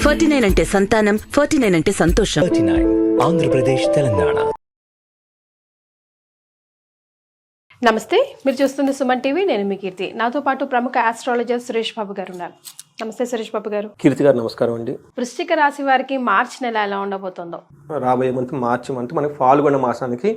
49 అంటే సంతానం, 49 అంటే సంతోషం. 39 ఆంధ్రప్రదేశ్, తెలంగాణ. నమస్తే, మీరు చూస్తుంది సుమన్ టీవీ. నేను మీ కీర్తి. నాతో పాటు ప్రముఖ ఆస్ట్రాలజర్ సురేష్ బాబు గారు ఉన్నారు. నమస్తే సురేష్ బాబు గారు. కీర్తి గారు నమస్కారం అండి. వృశ్చిక రాశి వారికి మార్చి నెల ఎలా ఉండబోతుందో? రాబోయే మార్చి మంత్ మనకి ఫాల్గుణ మాసానికి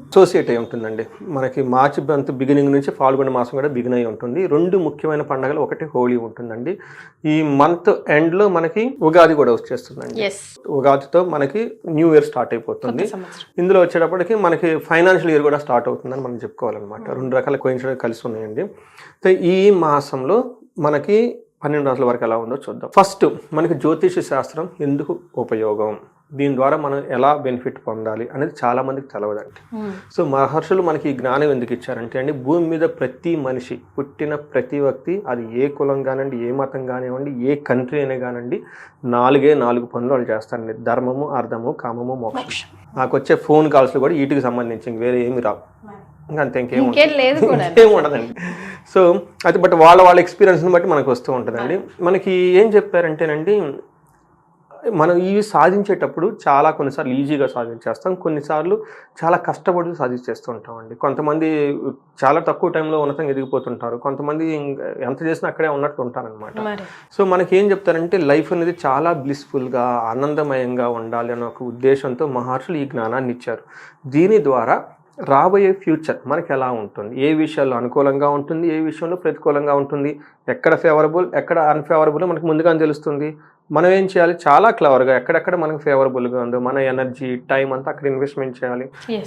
అసోసియేట్ అయి ఉంటుందండి. మనకి మార్చి మంత్ బిగినింగ్ నుంచి ఫాల్గుణ మాసం కూడా బిగిన్ అయి ఉంటుంది. రెండు ముఖ్యమైన పండుగలు, ఒకటి హోలీ ఉంటుందండి. ఈ మంత్ ఎండ్ లో మనకి ఉగాది కూడా వచ్చేస్తుందండి. ఉగాదితో మనకి న్యూ ఇయర్ స్టార్ట్ అయిపోతుంది. ఇందులో వచ్చేటప్పటికి మనకి ఫైనాన్షియల్ ఇయర్ కూడా స్టార్ట్ అవుతుందని మనం చెప్పుకోవాలన్నమాట. రెండు రకాల కోయిన్సిడెన్స్ కలిసి ఉన్నాయండి. ఈ మాసంలో మనకి 12 రాసుల వరకు ఎలా ఉందో చూద్దాం. ఫస్ట్ మనకి జ్యోతిష శాస్త్రం ఎందుకు ఉపయోగం, దీని ద్వారా మనం ఎలా బెనిఫిట్ పొందాలి అనేది చాలా మందికి తెలవదండి. సో మహర్షులు మనకి ఈ జ్ఞానం ఎందుకు ఇచ్చారంటే అండి, భూమి మీద ప్రతి మనిషి, పుట్టిన ప్రతి వ్యక్తి, అది ఏ కులం కానివ్వండి, ఏ మతం కానివ్వండి, ఏ కంట్రీ అయినా కానివ్వండి, 4 పనులు వాళ్ళు చేస్తారండి. ధర్మము, అర్థము, కామము, మోక్షం. నాకు వచ్చే ఫోన్ కాల్స్ కూడా వీటికి సంబంధించి వేరే ఏమి రావు, అంతే, ఇంకేం ఉండదండి. సో అయితే బట్ వాళ్ళ ఎక్స్పీరియన్స్ని బట్టి మనకు వస్తూ ఉంటుందండి. మనకి ఏం చెప్పారంటేనండి, మనం ఇవి సాధించేటప్పుడు కొన్నిసార్లు ఈజీగా సాధించేస్తాం, కొన్నిసార్లు చాలా కష్టపడి సాధించేస్తూ ఉంటామండి. కొంతమంది చాలా తక్కువ టైంలో ఉన్నతంగా ఎదిగిపోతుంటారు, కొంతమంది ఎంత చేసినా అక్కడే ఉన్నట్టు ఉంటారనమాట. సో మనకి ఏం చెప్తారంటే, లైఫ్ అనేది చాలా బ్లిస్ఫుల్గా, ఆనందమయంగా ఉండాలి అనే ఒక ఉద్దేశంతో మహర్షులు ఈ జ్ఞానాన్ని ఇచ్చారు. దీని ద్వారా రాబోయే ఫ్యూచర్ మనకి ఎలా ఉంటుంది, ఏ విషయాల్లో అనుకూలంగా ఉంటుంది, ఏ విషయంలో ప్రతికూలంగా ఉంటుంది, ఎక్కడ ఫేవరబుల్, ఎక్కడ అన్ఫేవరబుల్ మనకు ముందుగానే తెలుస్తుంది. మనం ఏం చేయాలి, చాలా క్లవర్గా ఎక్కడెక్కడ మనకు ఫేవరబుల్గా ఉందో మన ఎనర్జీ, టైం అంతా అక్కడ ఇన్వెస్ట్మెంట్ చేయాలి.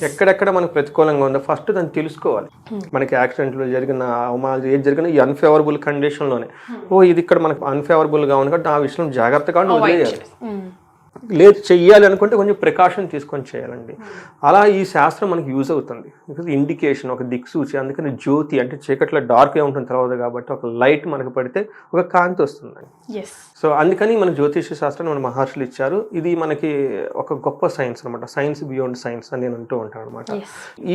ఎక్కడెక్కడ మనకు ప్రతికూలంగా ఉందో ఫస్ట్ దాన్ని తెలుసుకోవాలి. మనకి యాక్సిడెంట్లో జరిగిన, అవమానాలు ఏది జరిగినా ఈ అన్ఫేవరబుల్ కండిషన్లోనే, ఇది ఇక్కడ మనకు అన్ఫేవరబుల్గా ఉంది కాబట్టి ఆ విషయం జాగ్రత్తగా వదిలేయాలి. లేదు చెయ్యాలి అనుకుంటే కొంచెం ప్రికాషన్ తీసుకొని చేయాలండి. అలా ఈ శాస్త్రం మనకి యూజ్ అవుతుంది. ఇండికేషన్, ఒక దిక్సూచి. అందుకని జ్యోతి అంటే చీకట్లో డార్క్ ఉంటుంది తర్వాత, కాబట్టి ఒక లైట్ మనకు పడితే ఒక కాంతి వస్తుందండి. సో అందుకని మన జ్యోతిష శాస్త్రం మన మహర్షులు ఇచ్చారు. ఇది మనకి ఒక గొప్ప సైన్స్ అనమాట. సైన్స్ బియాండ్ సైన్స్ అని నేను అంటూ ఉంటాను అనమాట.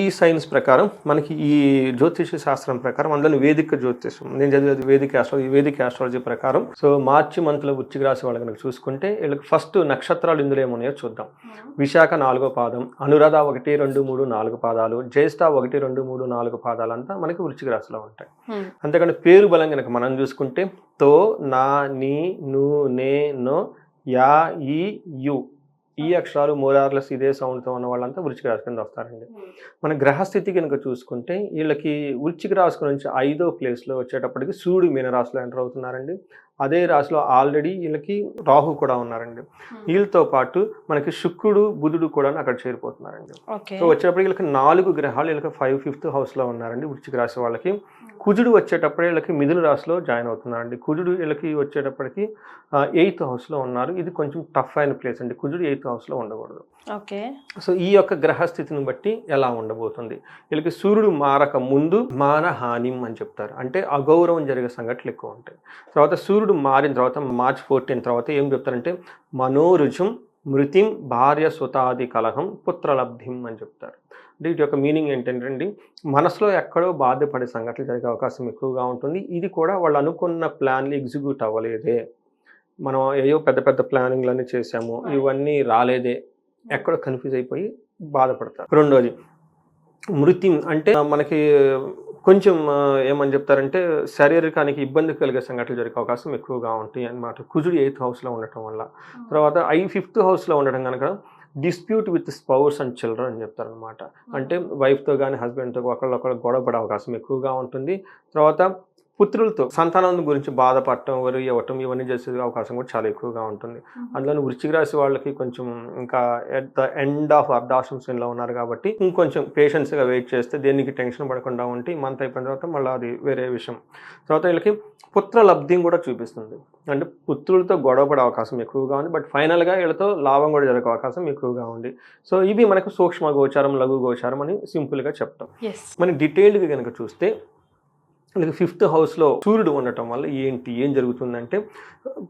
ఈ సైన్స్ ప్రకారం మనకి ఈ జ్యోతిష శాస్త్రం ప్రకారం, అందులో వేదిక జ్యోతిషం నేను చదివేది వేదిక ఆస్ట్రాలజీ ప్రకారం. సో మార్చి మంత్లో వృశ్చిక రాశి వాళ్ళకి కనుక చూసుకుంటే, వీళ్ళకి ఫస్ట్ నక్షత్రాలు ఇందులో ఏమున్నాయో చూద్దాం. విశాఖ 4వ పాదం, అనురాధ 1, 2, 3, 4 పాదాలు, జ్యేష్ఠ 1, 2, 3, 4 పాదాలు అంతా మనకి వృశ్చిక రాశిలో ఉంటాయి. అంతేకాని పేరు బలం కనుక మనం చూసుకుంటే, తో, నా, నీ, ను, నే, నో, యా, ఈ, యు, ఈ అక్షరాలు మోరార్లెస్ ఇదే సౌండ్తో ఉన్న వాళ్ళంతా వృశ్చిక రాశి కింద వస్తారండి. మన గ్రహస్థితి కనుక చూసుకుంటే, వీళ్ళకి వృశ్చిక రాశి నుంచి 5వ ప్లేస్లో వచ్చేటప్పటికి సూర్యుడు మీనరాశిలో ఎంటర్ అవుతున్నారండి. అదే రాశిలో ఆల్రెడీ వీళ్ళకి రాహు కూడా ఉన్నారండి. వీళ్ళతో పాటు మనకి శుక్రుడు, బుధుడు కూడా అక్కడ చేరిపోతున్నారండి. సో వచ్చేటప్పటికి వీళ్ళకి 4 గ్రహాలు వీళ్ళకి 5th హౌస్లో ఉన్నారండి వృశ్చిక రాశి వాళ్ళకి. కుజుడు వచ్చేటప్పుడే వీళ్ళకి మిథున రాశిలో జాయిన్ అవుతున్నారండి. కుజుడు వీళ్ళకి వచ్చేటప్పటికి 8th హౌస్లో ఉన్నారు. ఇది కొంచెం టఫ్ అయిన ప్లేస్ అండి. కుజుడు 8th హౌస్లో ఉండకూడదు. సో ఈ యొక్క గ్రహస్థితిని బట్టి ఎలా ఉండబోతుంది, వీళ్ళకి సూర్యుడు మారక ముందు మానహానిం అని చెప్తారు, అంటే అగౌరవం జరిగే సంఘటనలు ఎక్కువ ఉంటాయి. తర్వాత సూర్యుడు మారిన తర్వాత మార్చి 14 తర్వాత ఏం చెప్తారంటే, మనోరుజం మృతిం భార్య సుతాది కలహం పుత్రలబ్ధిం అని చెప్తారు. అంటే వీటి యొక్క మీనింగ్ ఏంటంటే, మనసులో ఎక్కడో బాధపడే సంఘటనలు జరిగే అవకాశం ఎక్కువగా ఉంటుంది. ఇది కూడా వాళ్ళు అనుకున్న ప్లాన్లు ఎగ్జిక్యూట్ అవ్వలేదే, మనం ఏయో పెద్ద ప్లానింగ్లన్నీ చేసాము, ఇవన్నీ రాలేదే, ఎక్కడో కన్ఫ్యూజ్ అయిపోయి బాధపడతారు. రెండోది మృతి, అంటే మనకి కొంచెం ఏమని చెప్తారంటే, శారీరకానికి ఇబ్బంది కలిగే సంఘటనలు జరిగే అవకాశం ఎక్కువగా ఉంటాయి అన్నమాట. కుజుడు 8th హౌస్లో ఉండటం వల్ల. తర్వాత 5th హౌస్లో ఉండడం కనుక dispute with spouse and children అని చెప్తారనమాట. అంటే వైఫ్తో కానీ హస్బెండ్తో ఒకళ్ళొకళ్ళు గొడవ పడే అవకాశం ఎక్కువగా ఉంటుంది. తర్వాత పుత్రులతో సంతానం గురించి బాధపడటం, వరి ఇవ్వటం, ఇవన్నీ చేసే అవకాశం కూడా చాలా ఎక్కువగా ఉంటుంది. అందులో వృశ్చిక రాశి వాళ్ళకి కొంచెం ఇంకా ఎట్ ద ఎండ్ ఆఫ్ అర్ధాశ్రమంలో ఉన్నారు కాబట్టి ఇంకొంచెం పేషెన్స్గా వెయిట్ చేస్తే, దేనికి టెన్షన్ పడకుండా ఉంటే మంత్ అయిపోయిన తర్వాత మళ్ళీ అది వేరే విషయం. తర్వాత వీళ్ళకి పుత్ర లబ్ధిని కూడా చూపిస్తుంది. అంటే పుత్రులతో గొడవపడే అవకాశం ఎక్కువగా ఉంది, బట్ ఫైనల్గా వీళ్ళతో లాభం కూడా జరిగే అవకాశం ఎక్కువగా ఉంది. సో ఇవి మనకు సూక్ష్మ గోచారం, లఘు గోచారం అని సింపుల్గా చెప్తాం. మనం డీటెయిల్డ్గా కనుక చూస్తే, 5th హౌస్లో సూర్యుడు ఉండటం వల్ల ఏం జరుగుతుందంటే,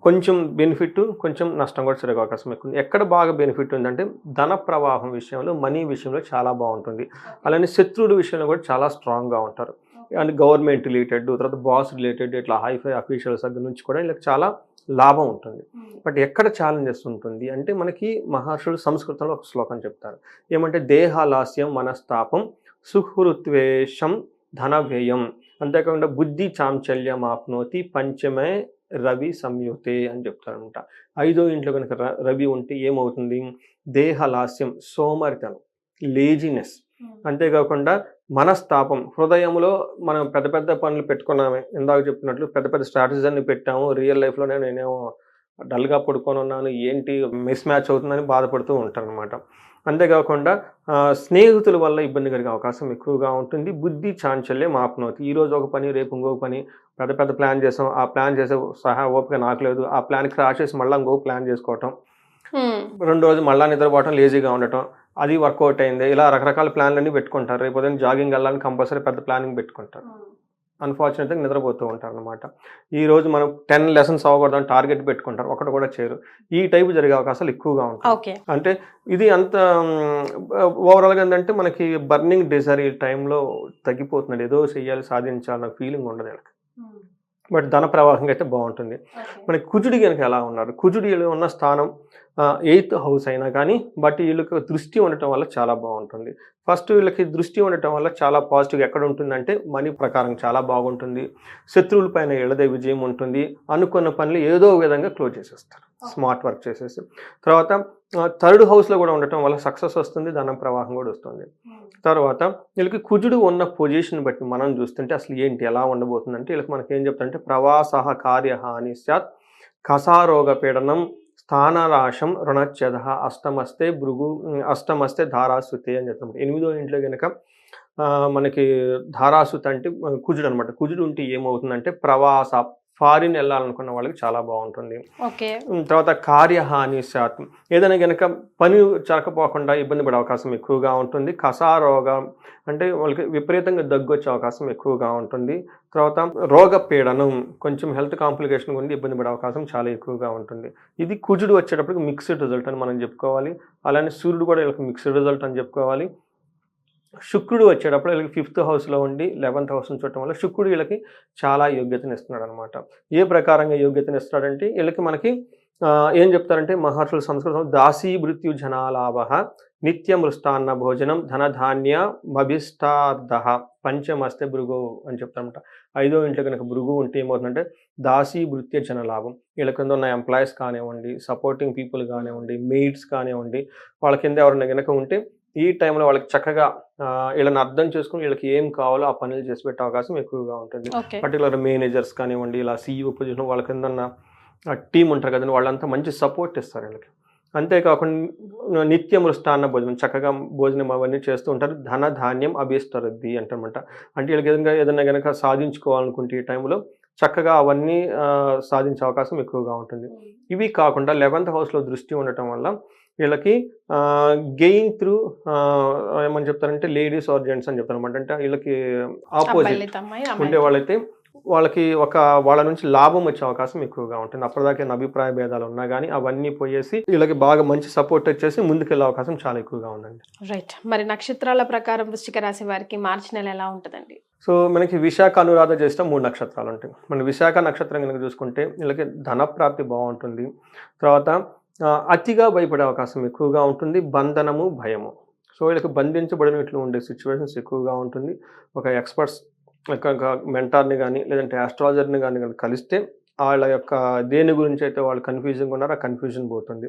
కొంచెం బెనిఫిట్, కొంచెం నష్టం కూడా జరిగే అవకాశం ఎక్కువ ఉంది. ఎక్కడ బాగా బెనిఫిట్ ఉందంటే, ధన ప్రవాహం విషయంలో, మనీ విషయంలో చాలా బాగుంటుంది. అలానే శత్రువుల విషయంలో కూడా చాలా స్ట్రాంగ్గా ఉంటారు. అండ్ గవర్నమెంట్ రిలేటెడ్, తర్వాత బాస్ రిలేటెడ్, ఇట్లా హైఫై అఫీషియల్స్ దగ్గర నుంచి కూడా వీళ్ళకి చాలా లాభం ఉంటుంది. బట్ ఎక్కడ ఛాలెంజెస్ ఉంటుంది అంటే మనకి మహర్షులు సంస్కృతంలో ఒక శ్లోకం చెప్తారు. ఏమంటే దేహాలాస్యం మనస్తాపం సుహృత్వేషం ధన వ్యయం, అంతేకాకుండా బుద్ధి చాంచల్యం ఆప్నోతి పంచమే రవి సంయుతే అని చెప్తారనమాట. 5వ ఇంట్లో కనుక రవి ఉంటే ఏమవుతుంది? దేహలాస్యం, సోమరితనం, లేజినెస్, అంతేకాకుండా మనస్తాపం, హృదయంలో మనం పెద్ద పెద్ద పనులు పెట్టుకున్నామే, ఇందాక చెప్పినట్లు పెద్ద పెద్ద స్ట్రాటజీస్ అన్ని పెట్టాము, రియల్ లైఫ్లోనే నేనేమో డల్గా పడుకొని ఉన్నాను, ఏంటి మిస్ మ్యాచ్ అవుతుందని బాధపడుతూ ఉంటాను అనమాట. అంతేకాకుండా స్నేహితుల వల్ల ఇబ్బంది కలిగే అవకాశం ఎక్కువగా ఉంటుంది. బుద్ధి చాంచల్యం ఆప్నోతి, ఈరోజు ఒక పని రేపు ఇంకొక పని, పెద్ద పెద్ద ప్లాన్ చేసాం, ఆ ప్లాన్ చేసే సహా ఓపిక నాకు లేదు, ఆ ప్లాన్ క్రాష్ చేసి మళ్ళీ ఇంకొక ప్లాన్ చేసుకోవటం, 2 రోజులు మళ్ళీ నిద్రపోవటం, లేజీగా ఉండటం, అది వర్కౌట్ అయింది, ఇలా రకరకాల ప్లాన్లన్నీ పెట్టుకుంటారు. రేపు ఉదయం జాగింగ్ వెళ్ళాలని కంపల్సరీ పెద్ద ప్లానింగ్ పెట్టుకుంటారు. అన్ఫార్చునేట్గా నిద్రపోతూ ఉంటారు అనమాట. ఈరోజు మనం 10 లెసన్స్ అవ్వకూడదని టార్గెట్ పెట్టుకుంటారు, ఒకటి కూడా చేయరు. ఈ టైపు జరిగే అవకాశాలు ఎక్కువగా ఉంటాయి. అంటే ఇది అంత ఓవరాల్గా ఏంటంటే మనకి బర్నింగ్ డిజైర్ ఈ టైంలో తగ్గిపోతున్నాడు, ఏదో చెయ్యాలి సాధించాలన్న ఫీలింగ్ ఉండదు వీళ్ళకి. బట్ ధన ప్రవాహంగా అయితే బాగుంటుంది. మనకి కుజుడి కనుక ఎలా ఉన్నారు, కుజుడిలో ఉన్న స్థానం 8th హౌస్ అయినా కానీ బట్ వీళ్ళకి దృష్టి ఉండటం వల్ల చాలా బాగుంటుంది. ఫస్ట్ వీళ్ళకి దృష్టి ఉండటం వల్ల చాలా పాజిటివ్గా ఎక్కడ ఉంటుందంటే మనీ ప్రకారం చాలా బాగుంటుంది, శత్రువుల పైన ఎళ్ళదే విజయం ఉంటుంది, అనుకున్న పనులు ఏదో విధంగా క్లోజ్ చేసేస్తారు స్మార్ట్ వర్క్ చేసేసి. తర్వాత 3rd హౌస్లో కూడా ఉండటం వల్ల సక్సెస్ వస్తుంది, ధనం ప్రవాహం కూడా వస్తుంది. తర్వాత వీళ్ళకి కుజుడు ఉన్న పొజిషన్ బట్టి మనం చూస్తుంటే అసలు ఏంటి ఎలా ఉండబోతుందంటే వీళ్ళకి మనకి ఏం చెప్తారంటే ప్రవాస కార్యహాని స్యాత్, కసారోగ పీడనం, స్థానరాశం, రుణచ్ఛద, అష్టమస్తే ధారాసుతే అని చెప్తాం. 8వ ఇంట్లో కనుక మనకి ధారాసుత అంటే కుజుడు అనమాట. కుజుడు ఉంటే ఏమవుతుందంటే ప్రవాస, ఫారిన్ వెళ్ళాలనుకున్న వాళ్ళకి చాలా బాగుంటుంది. తర్వాత కార్యహాని శాతం, ఏదైనా కనుక పని చరకపోకుండా ఇబ్బంది పడే అవకాశం ఎక్కువగా ఉంటుంది. కసారోగం అంటే వాళ్ళకి విపరీతంగా దగ్గు వచ్చే అవకాశం ఎక్కువగా ఉంటుంది. తర్వాత రోగ పీడనం, కొంచెం హెల్త్ కాంప్లికేషన్ గురించి ఇబ్బంది పడే అవకాశం చాలా ఎక్కువగా ఉంటుంది. ఇది కుజుడు వచ్చేటప్పటికి మిక్స్డ్ రిజల్ట్ అని మనం చెప్పుకోవాలి. అలానే సూర్యుడు కూడా వీళ్ళకి మిక్స్డ్ రిజల్ట్ అని చెప్పుకోవాలి. శుక్రుడు వచ్చేటప్పుడు వీళ్ళకి 5th హౌస్లో ఉండి 11th హౌస్ని చూడటం వల్ల శుక్రుడు వీళ్ళకి చాలా యోగ్యతను ఇస్తున్నాడు అనమాట. ఏ ప్రకారంగా యోగ్యతను ఇస్తున్నాడంటే వీళ్ళకి మనకి ఏం చెప్తారంటే మహర్షుల సంస్కృతం దాసీ మృత్యు జనాలాభ నిత్యమృష్టాన్న భోజనం ధనధాన్య మభిష్టార్థ పంచమస్తే భృగు అని చెప్తారనమాట. 5వ ఇంట్లో కనుక భృగు ఉంటే ఏమవుతుందంటే దాసీ భృత్య జనలాభం, వీళ్ళ కింద ఉన్న ఎంప్లాయీస్ కానివ్వండి, సపోర్టింగ్ పీపుల్ కానివ్వండి, మెయిడ్స్ కానివ్వండి, వాళ్ళ కింద ఎవరైనా కనుక ఉంటే ఈ టైంలో వాళ్ళకి చక్కగా వీళ్ళని అర్థం చేసుకుని వీళ్ళకి ఏం కావాలో ఆ పనులు చేసి పెట్టే అవకాశం ఎక్కువగా ఉంటుంది. పర్టికులర్ మేనేజర్స్ కానివ్వండి, ఇలా CEO పొజిషన్ వాళ్ళ కింద ఉన్న టీం ఉంటారు కదండి, వాళ్ళంతా మంచి సపోర్ట్ ఇస్తారు వీళ్ళకి. అంతేకాకుండా నిత్య మృష్టాన్న భోజనం, చక్కగా భోజనం అవన్నీ చేస్తూ ఉంటారు. ధన ధాన్యం అభిష్టరద్ది అంటనమాట. అంటే వీళ్ళకి ఏదైనా కనుక సాధించుకోవాలనుకుంటే ఈ టైంలో చక్కగా అవన్నీ సాధించే అవకాశం ఎక్కువగా ఉంటుంది. ఇవి కాకుండా 11th హౌస్లో దృష్టి ఉండటం వల్ల వీళ్ళకి గెయిన్ త్రూ ఏమని చెప్తారంటే లేడీస్ ఆర్ జెంట్స్ అని చెప్తారు అనమాట. అంటే వీళ్ళకి ఆపోజిట్ ఉండే వాళ్ళైతే వాళ్ళకి వాళ్ళ నుంచి లాభం వచ్చే అవకాశం ఎక్కువగా ఉంటుంది. అప్పటిదాకా అభిప్రాయ భేదాలు ఉన్నా కానీ అవన్నీ పోయేసి వీళ్ళకి బాగా మంచి సపోర్ట్ వచ్చేసి ముందుకెళ్ళే అవకాశం చాలా ఎక్కువగా ఉందండి. రైట్. మరి నక్షత్రాల ప్రకారం వృశ్చిక రాశి వారికి మార్చి నెల ఎలా ఉంటుందండి? సో మనకి విశాఖ, అనురాధ, జ్యేష్ఠ 3 నక్షత్రాలు ఉంటాయి. మన విశాఖ నక్షత్రం కనుక చూసుకుంటే వీళ్ళకి ధన ప్రాప్తి బాగుంటుంది. తర్వాత అతిగా భయపడే అవకాశం ఎక్కువగా ఉంటుంది. బంధనము, భయము, సో వీళ్ళకి బంధించబడినట్లు ఉండే సిచ్యువేషన్స్ ఎక్కువగా ఉంటుంది. ఒక ఎక్స్పర్ట్స్ మెంటార్ని కానీ లేదంటే ఆస్ట్రాలజర్ని కానీ కలిస్తే వాళ్ళ యొక్క దేని గురించి అయితే వాళ్ళు కన్ఫ్యూజన్గా ఉన్నారో ఆ కన్ఫ్యూజన్ పోతుంది.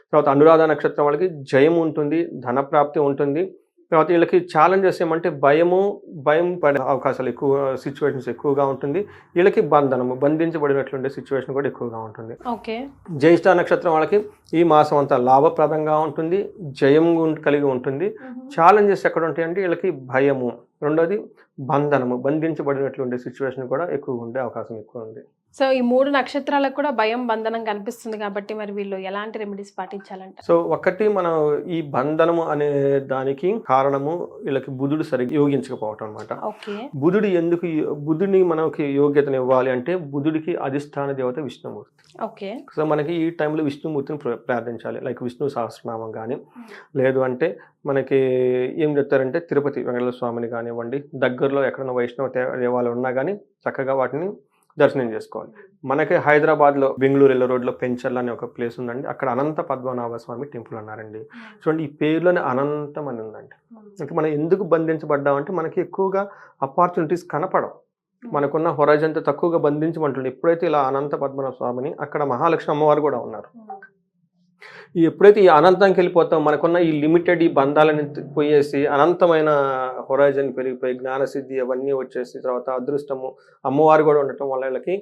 తర్వాత అనురాధ నక్షత్రం వాళ్ళకి జయం ఉంటుంది, ధనప్రాప్తి ఉంటుంది. తర్వాత వీళ్ళకి ఛాలెంజెస్ ఏమంటే భయం పడే అవకాశాలు ఎక్కువ, సిచ్యువేషన్స్ ఎక్కువగా ఉంటుంది. వీళ్ళకి బంధించబడినట్లుండే సిచ్యువేషన్ కూడా ఎక్కువగా ఉంటుంది. జ్యేష్ఠ నక్షత్రం వాళ్ళకి ఈ మాసం అంతా లాభప్రదంగా ఉంటుంది, జయం కలిగి ఉంటుంది. ఛాలెంజెస్ ఎక్కడ ఉంటాయంటే వీళ్ళకి భయము, రెండోది బంధించబడినట్లుండే సిచ్యువేషన్ కూడా ఎక్కువ ఉండే అవకాశం ఎక్కువ ఉంది. సో ఈ 3 నక్షత్రాలకు కూడా భయం, బంధనం కనిపిస్తుంది కాబట్టి మరి వీళ్ళు ఎలాంటి రెమెడీస్ పాటించాలంట? సో ఒకటి, మనం ఈ బంధనము అనే దానికి కారణము వీళ్ళకి బుధుడు సరిగ్గా యోగించకపోవటం అనమాట. బుధుడిని మనకి యోగ్యతను ఇవ్వాలి అంటే బుధుడికి అధిష్టాన దేవత విష్ణుమూర్తి. సో మనకి ఈ టైంలో విష్ణుమూర్తిని ప్రార్థించాలి. లైక్ విష్ణు సహస్రనామం కానీ, లేదు అంటే మనకి ఏం చెప్తారంటే తిరుపతి వెంకటేశ్వర స్వామిని కానివ్వండి, దగ్గరలో ఎక్కడైనా వైష్ణవ దేవాలయం ఉన్నా కానీ చక్కగా వాటిని దర్శనం చేసుకోవాలి. మనకి హైదరాబాద్లో బెంగళూరు రోడ్లో పెంచర్ల అనే ఒక ప్లేస్ ఉందండి. అక్కడ అనంత పద్మనాభ స్వామి టెంపుల్ అన్నారండి. చూడండి, ఈ పేరులోనే అనంతం అని ఉందండి. అంటే మనం ఎందుకు బంధించబడ్డామంటే మనకి ఎక్కువగా ఆపర్చునిటీస్ కనపడవు, మనకున్న హొరైజన్తో తక్కువగా బంధించమంటుంది. ఎప్పుడైతే ఇలా అనంత పద్మనాభ స్వామిని, అక్కడ మహాలక్ష్మి అమ్మవారు కూడా ఉన్నారు, ఎప్పుడైతే ఈ అనంతంకి వెళ్ళిపోతాం మనకున్న ఈ లిమిటెడ్ ఈ బంధాలని పోయేసి అనంతమైన హొరైజన్ పెరిగిపోయి జ్ఞానసిద్ధి అవన్నీ వచ్చేసి తర్వాత అదృష్టము అమ్మవారు కూడా ఉండటం వల్ల వీళ్ళకి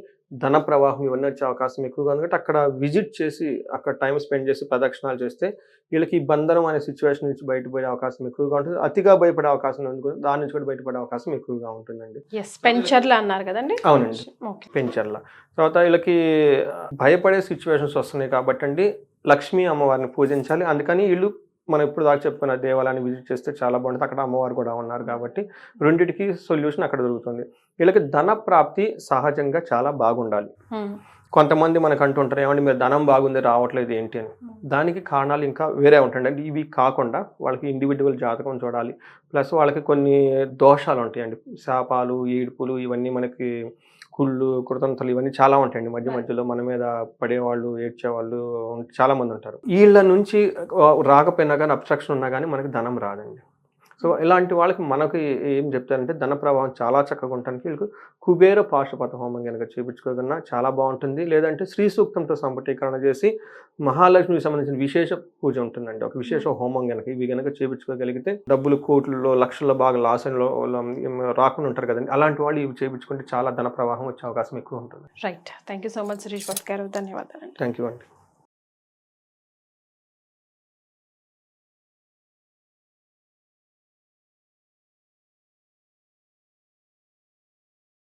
ధన ప్రవాహం ఇవన్నీ వచ్చే అవకాశం ఎక్కువగా ఉంది. కాబట్టి అక్కడ విజిట్ చేసి అక్కడ టైం స్పెండ్ చేసి ప్రదక్షిణాలు చేస్తే వీళ్ళకి ఈ బంధనం అనే సిచ్యువేషన్ నుంచి బయటపడే అవకాశం ఎక్కువగా ఉంటుంది. అతిగా భయపడే అవకాశం ఉంది, దాని నుంచి కూడా బయటపడే అవకాశం ఎక్కువగా ఉంటుందండి. పెంచర్ల అన్నారు కదండి. అవునండి, పెంచర్ల. తర్వాత వీళ్ళకి భయపడే సిచ్యువేషన్స్ వస్తున్నాయి కాబట్టి అండి లక్ష్మీ అమ్మవారిని పూజించాలి. అందుకని వీళ్ళు మనం ఇప్పుడు దాకా చెప్పుకున్న దేవాలయాన్ని విజిట్ చేస్తే చాలా బాగుంటుంది. అక్కడ అమ్మవారు కూడా ఉన్నారు కాబట్టి రెండింటికి సొల్యూషన్ అక్కడ దొరుకుతుంది. వీళ్ళకి ధన ప్రాప్తి సహజంగా చాలా బాగుండాలి. కొంతమంది మనకు అంటుంటారు, ఏమంటే మీరు ధనం బాగుంది రావట్లేదు ఏంటి అని. దానికి కారణాలు ఇంకా వేరే ఉంటాయండి. ఇవి కాకుండా వాళ్ళకి ఇండివిజువల్ జాతకం చూడాలి, ప్లస్ వాళ్ళకి కొన్ని దోషాలు ఉంటాయండి, శాపాలు, ఏడుపులు, ఇవన్నీ మనకి కుళ్ళు, కృతంతలు ఇవన్నీ చాలా ఉంటాయండి. మధ్యలో మన మీద పడేవాళ్ళు, ఏడ్చేవాళ్ళు చాలా మంది ఉంటారు. వీళ్ళ నుంచి రాకపోయినా కానీ అబ్స్ట్రక్షన్ ఉన్నా కానీ మనకి ధనం రాదండి. సో ఇలాంటి వాళ్ళకి మనకి ఏం చెప్తారంటే ధన ప్రవాహం చాలా చక్కగా ఉండడానికి వీళ్ళకి కుబేర పాశుపత హోమం కనుక చేయించుకోగలన్నా చాలా బాగుంటుంది. లేదంటే శ్రీ సూక్తంతో సంపుటీకరణ చేసి మహాలక్ష్మికి సంబంధించిన విశేష పూజ ఉంటుందండి, ఒక విశేష హోమం కనుక ఇవి కనుక చేయించుకోగలిగితే డబ్బులు కోట్లలో లక్షల్లో బాగా లాసంలో రాకుండా ఉంటారు కదండి. అలాంటి వాళ్ళు ఇవి చేయించుకుంటే చాలా ధన ప్రవాహం వచ్చే అవకాశం ఎక్కువ ఉంటుంది. Right, thank you so much Suresh Bhat garu, ధన్యవాదాలు. థ్యాంక్ యూ అండి.